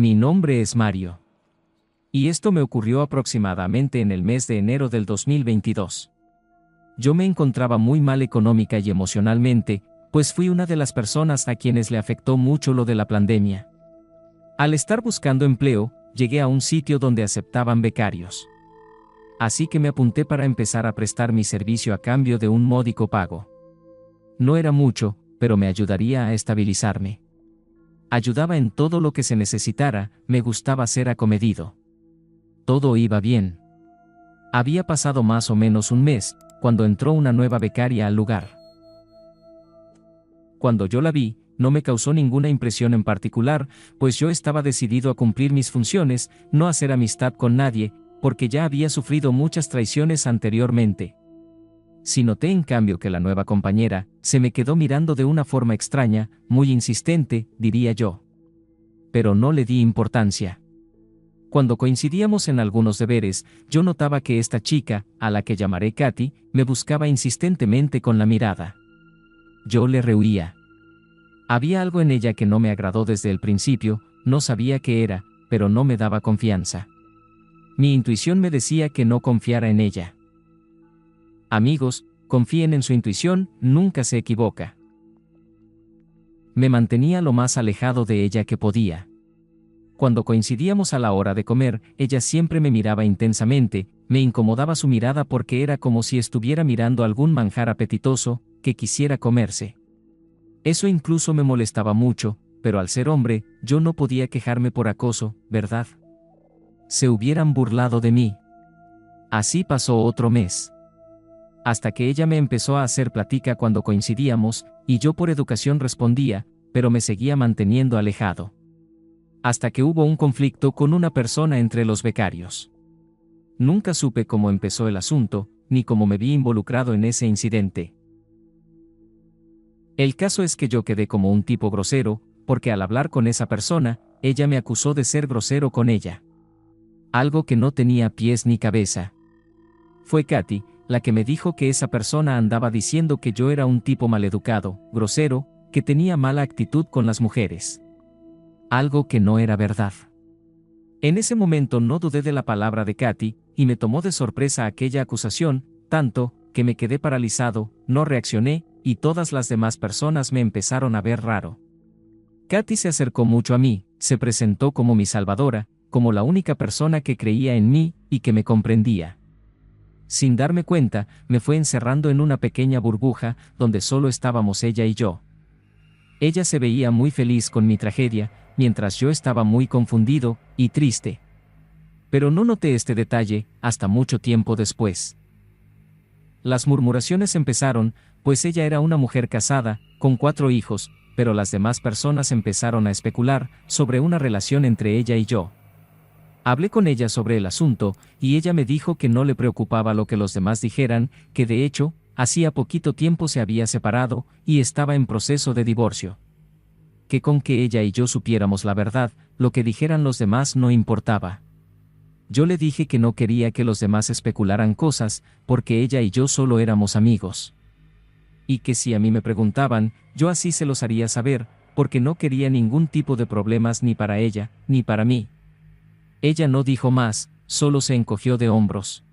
Mi nombre es Mario. Y esto me ocurrió aproximadamente en el mes de enero del 2022. Yo me encontraba muy mal económica y emocionalmente, pues fui una de las personas a quienes le afectó mucho lo de la pandemia. Al estar buscando empleo, llegué a un sitio donde aceptaban becarios. Así que me apunté para empezar a prestar mi servicio a cambio de un módico pago. No era mucho, pero me ayudaría a estabilizarme. Ayudaba en todo lo que se necesitara, me gustaba ser acomedido. Todo iba bien. Había pasado más o menos un mes, cuando entró una nueva becaria al lugar. Cuando yo la vi, no me causó ninguna impresión en particular, pues yo estaba decidido a cumplir mis funciones, no hacer amistad con nadie, porque ya había sufrido muchas traiciones anteriormente. Sí noté en cambio que la nueva compañera se me quedó mirando de una forma extraña, muy insistente, diría yo. Pero no le di importancia. Cuando coincidíamos en algunos deberes, yo notaba que esta chica, a la que llamaré Katy, me buscaba insistentemente con la mirada. Yo le rehuía. Había algo en ella que no me agradó desde el principio, no sabía qué era, pero no me daba confianza. Mi intuición me decía que no confiara en ella. Amigos, confíen en su intuición, nunca se equivoca. Me mantenía lo más alejado de ella que podía. Cuando coincidíamos a la hora de comer, ella siempre me miraba intensamente, me incomodaba su mirada porque era como si estuviera mirando algún manjar apetitoso, que quisiera comerse. Eso incluso me molestaba mucho, pero al ser hombre, yo no podía quejarme por acoso, ¿verdad? Se hubieran burlado de mí. Así pasó otro mes. Hasta que ella me empezó a hacer plática cuando coincidíamos, y yo por educación respondía, pero me seguía manteniendo alejado. Hasta que hubo un conflicto con una persona entre los becarios. Nunca supe cómo empezó el asunto, ni cómo me vi involucrado en ese incidente. El caso es que yo quedé como un tipo grosero, porque al hablar con esa persona, ella me acusó de ser grosero con ella. Algo que no tenía pies ni cabeza. Fue Katy, la que me dijo que esa persona andaba diciendo que yo era un tipo maleducado, grosero, que tenía mala actitud con las mujeres. Algo que no era verdad. En ese momento no dudé de la palabra de Katy, y me tomó de sorpresa aquella acusación, tanto, que me quedé paralizado, no reaccioné, y todas las demás personas me empezaron a ver raro. Katy se acercó mucho a mí, se presentó como mi salvadora, como la única persona que creía en mí, y que me comprendía. Sin darme cuenta, me fue encerrando en una pequeña burbuja, donde solo estábamos ella y yo. Ella se veía muy feliz con mi tragedia, mientras yo estaba muy confundido y triste. Pero no noté este detalle hasta mucho tiempo después. Las murmuraciones empezaron, pues ella era una mujer casada, con 4 hijos, pero las demás personas empezaron a especular sobre una relación entre ella y yo. Hablé con ella sobre el asunto, y ella me dijo que no le preocupaba lo que los demás dijeran, que de hecho, hacía poquito tiempo se había separado, y estaba en proceso de divorcio. Que con que ella y yo supiéramos la verdad, lo que dijeran los demás no importaba. Yo le dije que no quería que los demás especularan cosas, porque ella y yo solo éramos amigos. Y que si a mí me preguntaban, yo así se los haría saber, porque no quería ningún tipo de problemas ni para ella, ni para mí. Ella no dijo más, solo se encogió de hombros.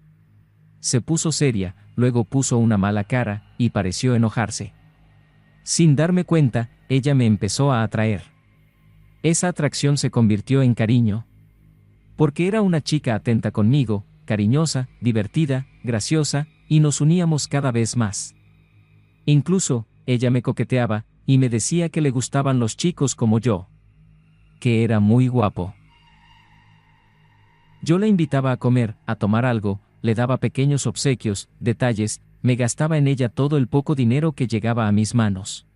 Se puso seria, luego puso una mala cara, y pareció enojarse. Sin darme cuenta, ella me empezó a atraer. Esa atracción se convirtió en cariño. Porque era una chica atenta conmigo, cariñosa, divertida, graciosa, y nos uníamos cada vez más. Incluso, ella me coqueteaba, y me decía que le gustaban los chicos como yo. Que era muy guapo. Yo la invitaba a comer, a tomar algo, le daba pequeños obsequios, detalles, me gastaba en ella todo el poco dinero que llegaba a mis manos.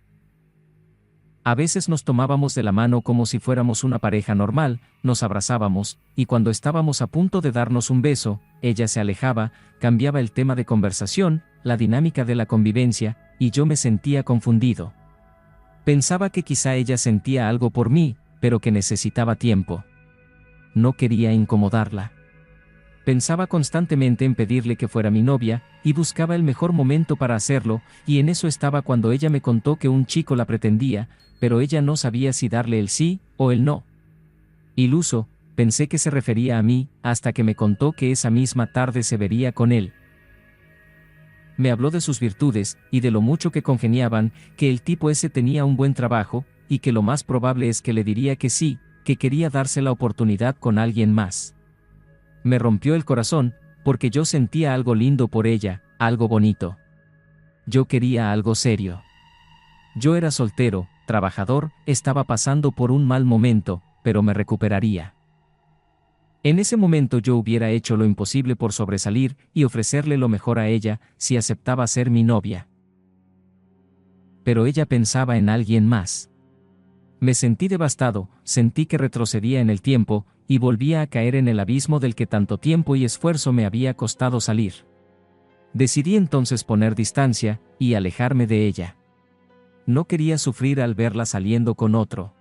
A veces nos tomábamos de la mano como si fuéramos una pareja normal, nos abrazábamos, y cuando estábamos a punto de darnos un beso, ella se alejaba, cambiaba el tema de conversación, la dinámica de la convivencia, y yo me sentía confundido. Pensaba que quizá ella sentía algo por mí, pero que necesitaba tiempo. No quería incomodarla. Pensaba constantemente en pedirle que fuera mi novia, y buscaba el mejor momento para hacerlo, y en eso estaba cuando ella me contó que un chico la pretendía, pero ella no sabía si darle el sí o el no. Iluso, pensé que se refería a mí, hasta que me contó que esa misma tarde se vería con él. Me habló de sus virtudes, y de lo mucho que congeniaban, que el tipo ese tenía un buen trabajo, y que lo más probable es que le diría que sí, que quería darse la oportunidad con alguien más. Me rompió el corazón, porque yo sentía algo lindo por ella, algo bonito. Yo quería algo serio. Yo era soltero, trabajador, estaba pasando por un mal momento, pero me recuperaría. En ese momento yo hubiera hecho lo imposible por sobresalir y ofrecerle lo mejor a ella, si aceptaba ser mi novia. Pero ella pensaba en alguien más. Me sentí devastado, sentí que retrocedía en el tiempo, y volvía a caer en el abismo del que tanto tiempo y esfuerzo me había costado salir. Decidí entonces poner distancia, y alejarme de ella. No quería sufrir al verla saliendo con otro.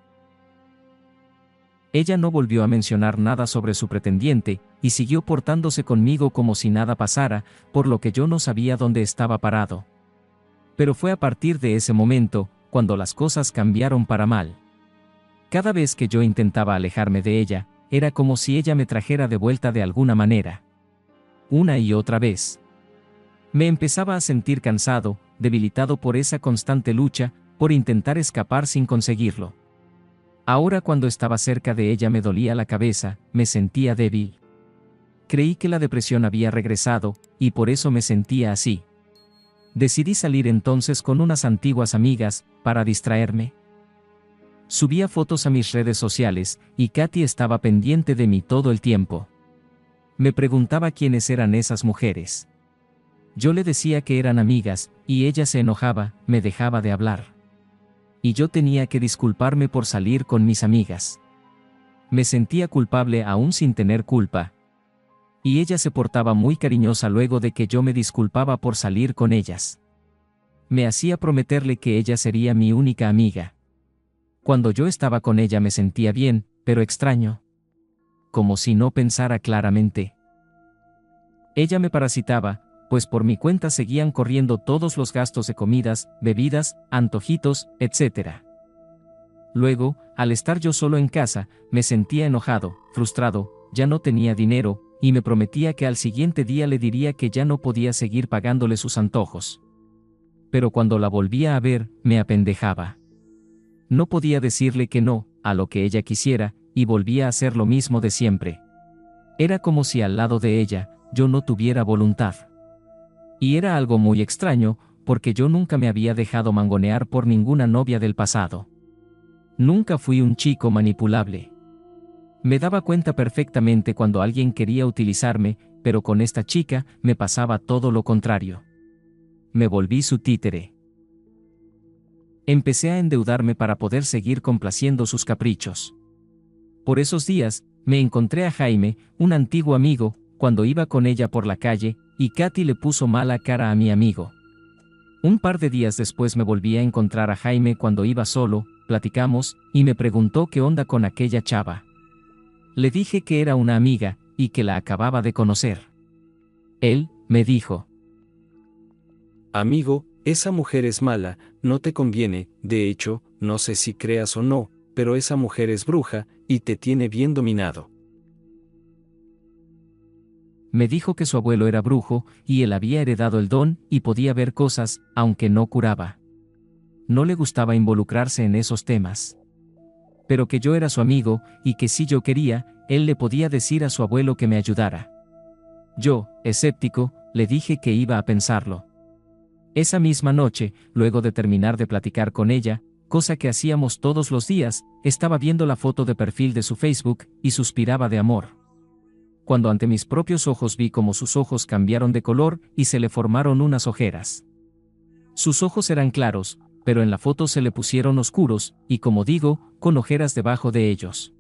Ella no volvió a mencionar nada sobre su pretendiente, y siguió portándose conmigo como si nada pasara, por lo que yo no sabía dónde estaba parado. Pero fue a partir de ese momento, cuando las cosas cambiaron para mal. Cada vez que yo intentaba alejarme de ella, era como si ella me trajera de vuelta de alguna manera. Una y otra vez. Me empezaba a sentir cansado, debilitado por esa constante lucha, por intentar escapar sin conseguirlo. Ahora cuando estaba cerca de ella me dolía la cabeza, me sentía débil. Creí que la depresión había regresado, y por eso me sentía así. Decidí salir entonces con unas antiguas amigas, para distraerme. Subía fotos a mis redes sociales, y Katy estaba pendiente de mí todo el tiempo. Me preguntaba quiénes eran esas mujeres. Yo le decía que eran amigas, y ella se enojaba, me dejaba de hablar. Y yo tenía que disculparme por salir con mis amigas. Me sentía culpable aún sin tener culpa. Y ella se portaba muy cariñosa luego de que yo me disculpaba por salir con ellas. Me hacía prometerle que ella sería mi única amiga. Cuando yo estaba con ella me sentía bien, pero extraño. Como si no pensara claramente. Ella me parasitaba, pues por mi cuenta seguían corriendo todos los gastos de comidas, bebidas, antojitos, etc. Luego, al estar yo solo en casa, me sentía enojado, frustrado, ya no tenía dinero, y me prometía que al siguiente día le diría que ya no podía seguir pagándole sus antojos. Pero cuando la volvía a ver, me apendejaba. No podía decirle que no, a lo que ella quisiera, y volvía a hacer lo mismo de siempre. Era como si al lado de ella, yo no tuviera voluntad. Y era algo muy extraño, porque yo nunca me había dejado mangonear por ninguna novia del pasado. Nunca fui un chico manipulable. Me daba cuenta perfectamente cuando alguien quería utilizarme, pero con esta chica me pasaba todo lo contrario. Me volví su títere. Empecé a endeudarme para poder seguir complaciendo sus caprichos. Por esos días, me encontré a Jaime, un antiguo amigo, cuando iba con ella por la calle, y Katy le puso mala cara a mi amigo. Un par de días después me volví a encontrar a Jaime cuando iba solo, platicamos, y me preguntó qué onda con aquella chava. Le dije que era una amiga, y que la acababa de conocer. Él, me dijo: Amigo, esa mujer es mala, no te conviene, de hecho, no sé si creas o no, pero esa mujer es bruja, y te tiene bien dominado. Me dijo que su abuelo era brujo, y él había heredado el don, y podía ver cosas, aunque no curaba. No le gustaba involucrarse en esos temas. Pero que yo era su amigo, y que si yo quería, él le podía decir a su abuelo que me ayudara. Yo, escéptico, le dije que iba a pensarlo. Esa misma noche, luego de terminar de platicar con ella, cosa que hacíamos todos los días, estaba viendo la foto de perfil de su Facebook, y suspiraba de amor. Cuando ante mis propios ojos vi cómo sus ojos cambiaron de color, y se le formaron unas ojeras. Sus ojos eran claros, pero en la foto se le pusieron oscuros, y como digo, con ojeras debajo de ellos.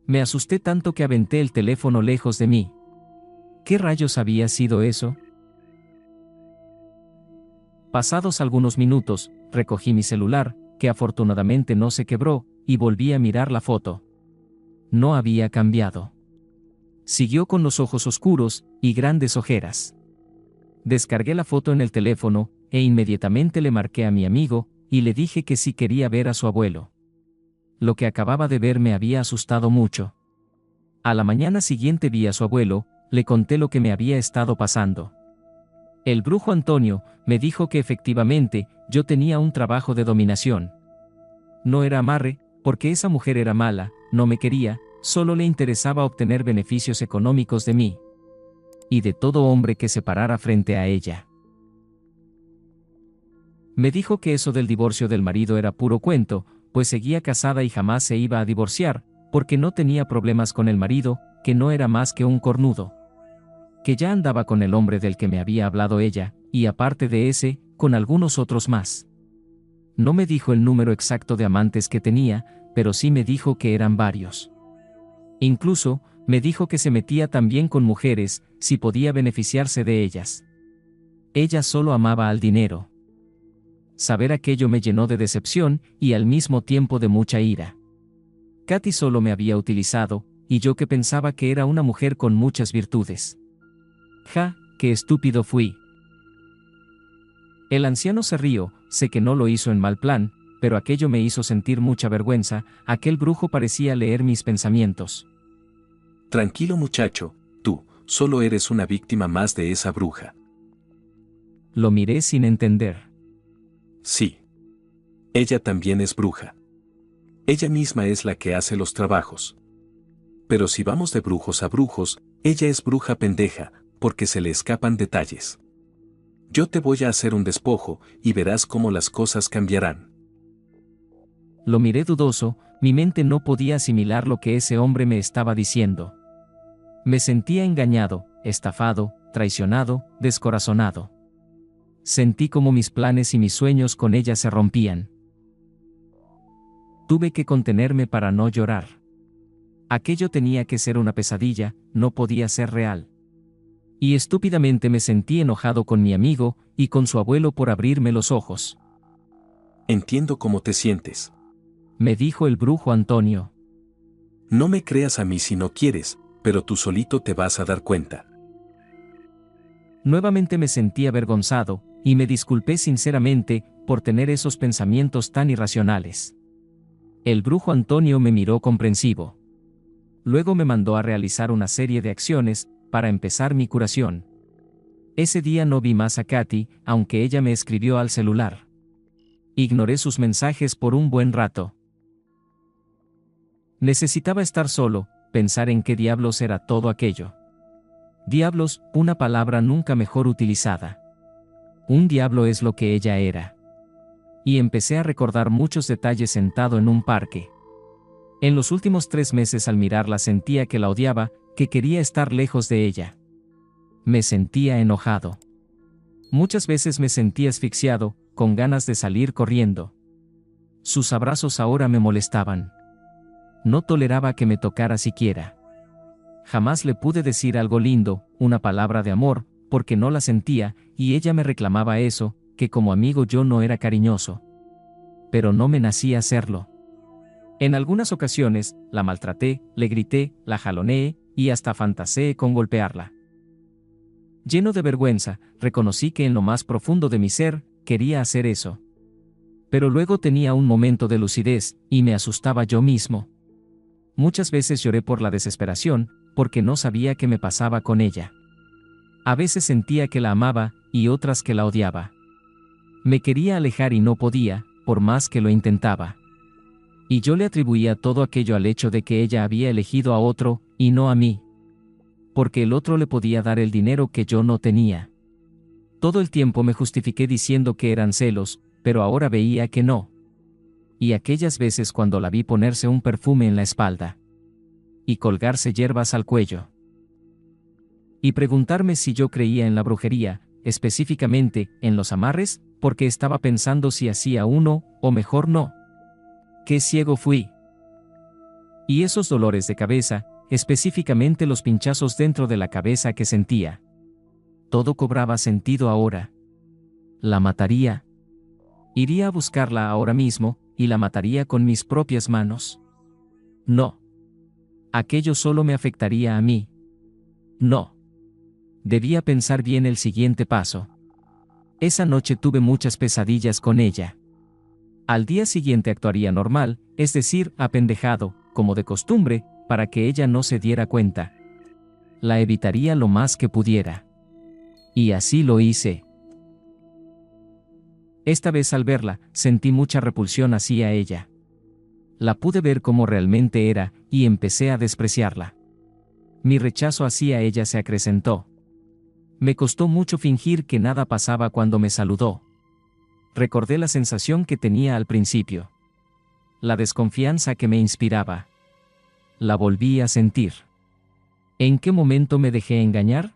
Me asusté tanto que aventé el teléfono lejos de mí. ¿Qué rayos había sido eso? Pasados algunos minutos, recogí mi celular, que afortunadamente no se quebró, y volví a mirar la foto. No había cambiado. Siguió con los ojos oscuros, y grandes ojeras. Descargué la foto en el teléfono, e inmediatamente le marqué a mi amigo, y le dije que sí quería ver a su abuelo. lo que acababa de ver me había asustado mucho. A la mañana siguiente vi a su abuelo, le conté lo que me había estado pasando. El brujo Antonio me dijo que efectivamente yo tenía un trabajo de dominación. No era amarre, porque esa mujer era mala, no me quería, solo le interesaba obtener beneficios económicos de mí. Y de todo hombre que se parara frente a ella. Me dijo que eso del divorcio del marido era puro cuento, pues seguía casada y jamás se iba a divorciar, porque no tenía problemas con el marido, que no era más que un cornudo. Que ya andaba con el hombre del que me había hablado ella, y aparte de ese, con algunos otros más. No me dijo el número exacto de amantes que tenía, pero sí me dijo que eran varios. Incluso, me dijo que se metía también con mujeres, si podía beneficiarse de ellas. Ella solo amaba al dinero. Saber aquello me llenó de decepción y al mismo tiempo de mucha ira. Katy solo me había utilizado, y yo que pensaba que era una mujer con muchas virtudes. ¡Ja, qué estúpido fui! El anciano se rió, sé que no lo hizo en mal plan, pero aquello me hizo sentir mucha vergüenza, aquel brujo parecía leer mis pensamientos. Tranquilo muchacho, tú, solo eres una víctima más de esa bruja. Lo miré sin entender. Sí. Ella también es bruja. Ella misma es la que hace los trabajos. Pero si vamos de brujos a brujos, ella es bruja pendeja, porque se le escapan detalles. Yo te voy a hacer un despojo, y verás cómo las cosas cambiarán. Lo miré dudoso, mi mente no podía asimilar lo que ese hombre me estaba diciendo. Me sentía engañado, estafado, traicionado, descorazonado. Sentí como mis planes y mis sueños con ella se rompían. Tuve que contenerme para no llorar. Aquello tenía que ser una pesadilla, no podía ser real. Y estúpidamente me sentí enojado con mi amigo y con su abuelo por abrirme los ojos. Entiendo cómo te sientes. Me dijo el brujo Antonio. No me creas a mí si no quieres, pero tú solito te vas a dar cuenta. Nuevamente me sentí avergonzado, y me disculpé sinceramente por tener esos pensamientos tan irracionales. El brujo Antonio me miró comprensivo. Luego me mandó a realizar una serie de acciones para empezar mi curación. Ese día no vi más a Katy, aunque ella me escribió al celular. Ignoré sus mensajes por un buen rato. Necesitaba estar solo, pensar en qué diablos era todo aquello. Diablos, una palabra nunca mejor utilizada. Un diablo es lo que ella era. Y empecé a recordar muchos detalles sentado en un parque. En los últimos 3 meses al mirarla sentía que la odiaba, que quería estar lejos de ella. Me sentía enojado. Muchas veces me sentí asfixiado, con ganas de salir corriendo. Sus abrazos ahora me molestaban. No toleraba que me tocara siquiera. Jamás le pude decir algo lindo, una palabra de amor, porque no la sentía, y ella me reclamaba eso, que como amigo yo no era cariñoso. Pero no me nacía hacerlo. En algunas ocasiones, la maltraté, le grité, la jaloneé, y hasta fantaseé con golpearla. Lleno de vergüenza, reconocí que en lo más profundo de mi ser, quería hacer eso. Pero luego tenía un momento de lucidez, y me asustaba yo mismo. Muchas veces lloré por la desesperación, porque no sabía qué me pasaba con ella. A veces sentía que la amaba, y otras que la odiaba. Me quería alejar y no podía, por más que lo intentaba. Y yo le atribuía todo aquello al hecho de que ella había elegido a otro, y no a mí. Porque el otro le podía dar el dinero que yo no tenía. Todo el tiempo me justifiqué diciendo que eran celos, pero ahora veía que no. Y aquellas veces cuando la vi ponerse un perfume en la espalda. Y colgarse hierbas al cuello. Y preguntarme si yo creía en la brujería, específicamente, en los amarres, porque estaba pensando si hacía uno, o mejor no. ¡Qué ciego fui! Y esos dolores de cabeza, específicamente los pinchazos dentro de la cabeza que sentía. Todo cobraba sentido ahora. La mataría. Iría a buscarla ahora mismo, y la mataría con mis propias manos. No. Aquello solo me afectaría a mí. No. Debía pensar bien el siguiente paso. Esa noche tuve muchas pesadillas con ella. Al día siguiente actuaría normal, es decir, apendejado, como de costumbre, para que ella no se diera cuenta. La evitaría lo más que pudiera. Y así lo hice. Esta vez al verla, sentí mucha repulsión hacia ella. La pude ver como realmente era, y empecé a despreciarla. Mi rechazo hacia ella se acrecentó. Me costó mucho fingir que nada pasaba cuando me saludó. Recordé la sensación que tenía al principio. La desconfianza que me inspiraba. La volví a sentir. ¿En qué momento me dejé engañar?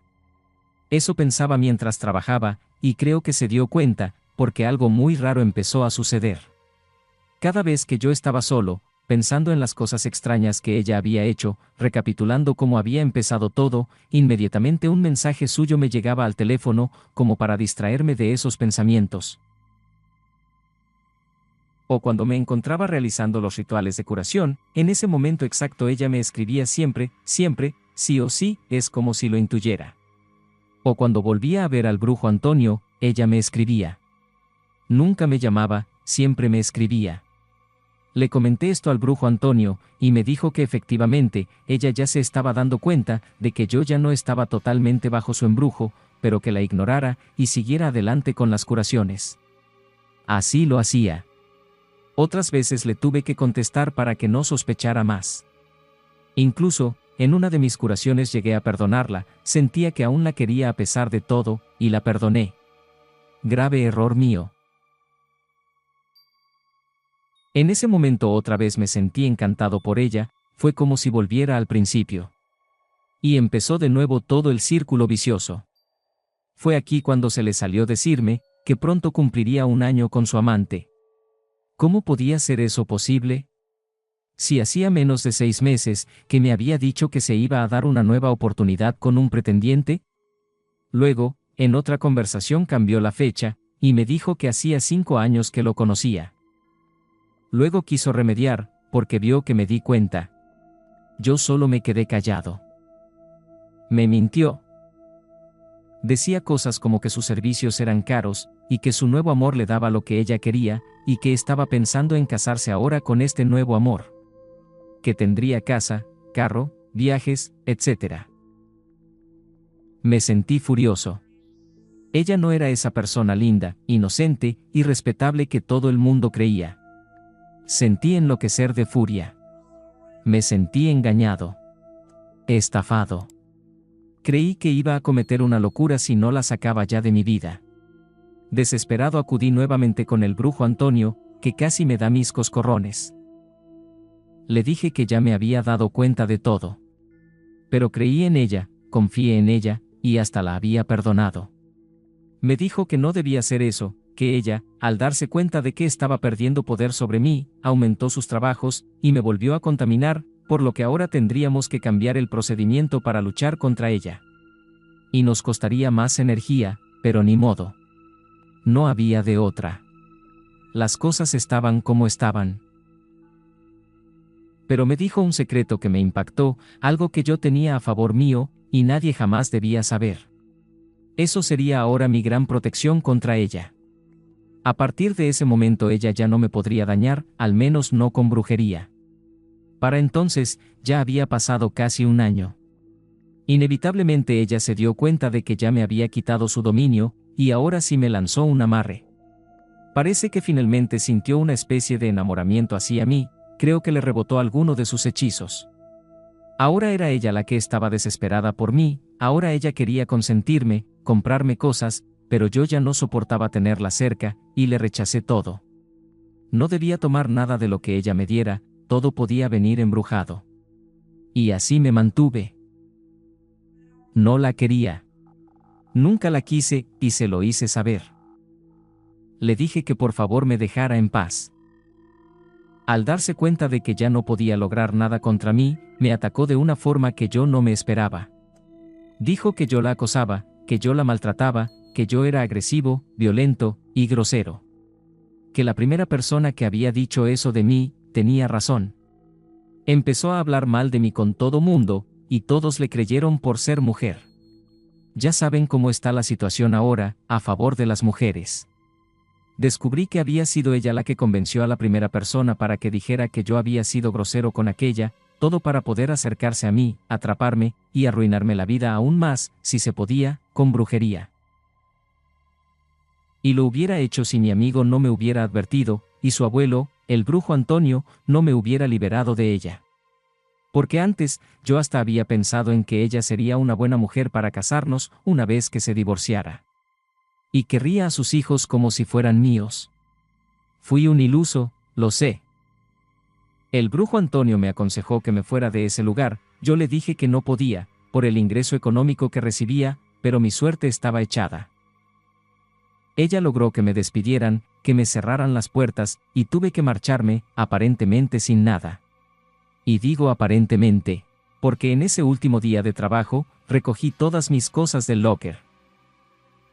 Eso pensaba mientras trabajaba, y creo que se dio cuenta, porque algo muy raro empezó a suceder. Cada vez que yo estaba solo, pensando en las cosas extrañas que ella había hecho, recapitulando cómo había empezado todo, inmediatamente un mensaje suyo me llegaba al teléfono, como para distraerme de esos pensamientos. O cuando me encontraba realizando los rituales de curación, en ese momento exacto ella me escribía siempre, sí o sí, es como si lo intuyera. O cuando volvía a ver al brujo Antonio, ella me escribía. Nunca me llamaba, siempre me escribía. Le comenté esto al brujo Antonio, y me dijo que efectivamente, ella ya se estaba dando cuenta de que yo ya no estaba totalmente bajo su embrujo, pero que la ignorara y siguiera adelante con las curaciones. Así lo hacía. Otras veces le tuve que contestar para que no sospechara más. Incluso, en una de mis curaciones llegué a perdonarla, sentía que aún la quería a pesar de todo, y la perdoné. Grave error mío. En ese momento otra vez me sentí encantado por ella, fue como si volviera al principio. Y empezó de nuevo todo el círculo vicioso. Fue aquí cuando se le salió decirme que pronto cumpliría 1 año con su amante. ¿Cómo podía ser eso posible? Si hacía menos de 6 meses que me había dicho que se iba a dar una nueva oportunidad con un pretendiente. Luego, en otra conversación cambió la fecha, y me dijo que hacía 5 años que lo conocía. Luego quiso remediar, porque vio que me di cuenta. Yo solo me quedé callado. Me mintió. Decía cosas como que sus servicios eran caros, y que su nuevo amor le daba lo que ella quería, y que estaba pensando en casarse ahora con este nuevo amor. Que tendría casa, carro, viajes, etc. Me sentí furioso. Ella no era esa persona linda, inocente y respetable que todo el mundo creía. Sentí enloquecer de furia. Me sentí engañado. Estafado. Creí que iba a cometer una locura si no la sacaba ya de mi vida. Desesperado acudí nuevamente con el brujo Antonio, que casi me da mis coscorrones. Le dije que ya me había dado cuenta de todo. Pero creí en ella, confié en ella, y hasta la había perdonado. Me dijo que no debía hacer eso, que ella, al darse cuenta de que estaba perdiendo poder sobre mí, aumentó sus trabajos, y me volvió a contaminar, por lo que ahora tendríamos que cambiar el procedimiento para luchar contra ella. Y nos costaría más energía, pero ni modo. No había de otra. Las cosas estaban como estaban. Pero me dijo un secreto que me impactó, algo que yo tenía a favor mío, y nadie jamás debía saber. Eso sería ahora mi gran protección contra ella. A partir de ese momento ella ya no me podría dañar, al menos no con brujería. Para entonces, ya había pasado casi 1 año. Inevitablemente ella se dio cuenta de que ya me había quitado su dominio, y ahora sí me lanzó un amarre. Parece que finalmente sintió una especie de enamoramiento hacia mí, creo que le rebotó alguno de sus hechizos. Ahora era ella la que estaba desesperada por mí, ahora ella quería consentirme, comprarme cosas, pero yo ya no soportaba tenerla cerca, y le rechacé todo. No debía tomar nada de lo que ella me diera, todo podía venir embrujado. Y así me mantuve. No la quería. Nunca la quise, y se lo hice saber. Le dije que por favor me dejara en paz. Al darse cuenta de que ya no podía lograr nada contra mí, me atacó de una forma que yo no me esperaba. Dijo que yo la acosaba, que yo la maltrataba, que yo era agresivo, violento y grosero. Que la primera persona que había dicho eso de mí, tenía razón. Empezó a hablar mal de mí con todo mundo, y todos le creyeron por ser mujer. Ya saben cómo está la situación ahora, a favor de las mujeres. descubrí que había sido ella la que convenció a la primera persona para que dijera que yo había sido grosero con aquella, todo para poder acercarse a mí, atraparme, y arruinarme la vida aún más, si se podía, con brujería. Y lo hubiera hecho si mi amigo no me hubiera advertido, y su abuelo, el brujo Antonio, no me hubiera liberado de ella. Porque antes, yo hasta había pensado en que ella sería una buena mujer para casarnos una vez que se divorciara. Y querría a sus hijos como si fueran míos. Fui un iluso, lo sé. El brujo Antonio me aconsejó que me fuera de ese lugar, yo le dije que no podía, por el ingreso económico que recibía, pero mi suerte estaba echada. Ella logró que me despidieran, que me cerraran las puertas, y tuve que marcharme, aparentemente sin nada. Y digo aparentemente, porque en ese último día de trabajo, recogí todas mis cosas del locker.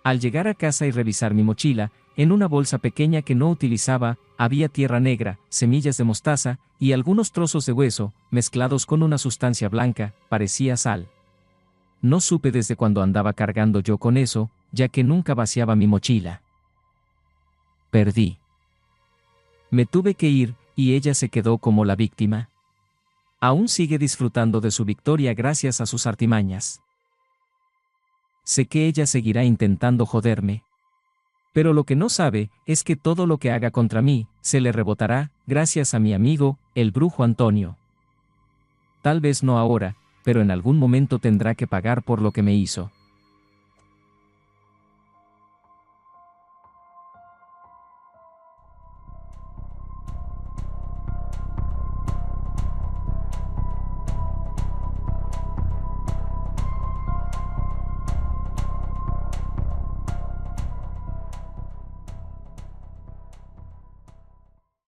Al llegar a casa y revisar mi mochila, en una bolsa pequeña que no utilizaba, había tierra negra, semillas de mostaza, y algunos trozos de hueso, mezclados con una sustancia blanca, parecía sal. No supe desde cuándo andaba cargando yo con eso, ya que nunca vaciaba mi mochila. Perdí. Me tuve que ir, y ella se quedó como la víctima. Aún sigue disfrutando de su victoria gracias a sus artimañas. Sé que ella seguirá intentando joderme. Pero lo que no sabe, es que todo lo que haga contra mí, se le rebotará, gracias a mi amigo, el brujo Antonio. Tal vez no ahora, pero en algún momento tendrá que pagar por lo que me hizo.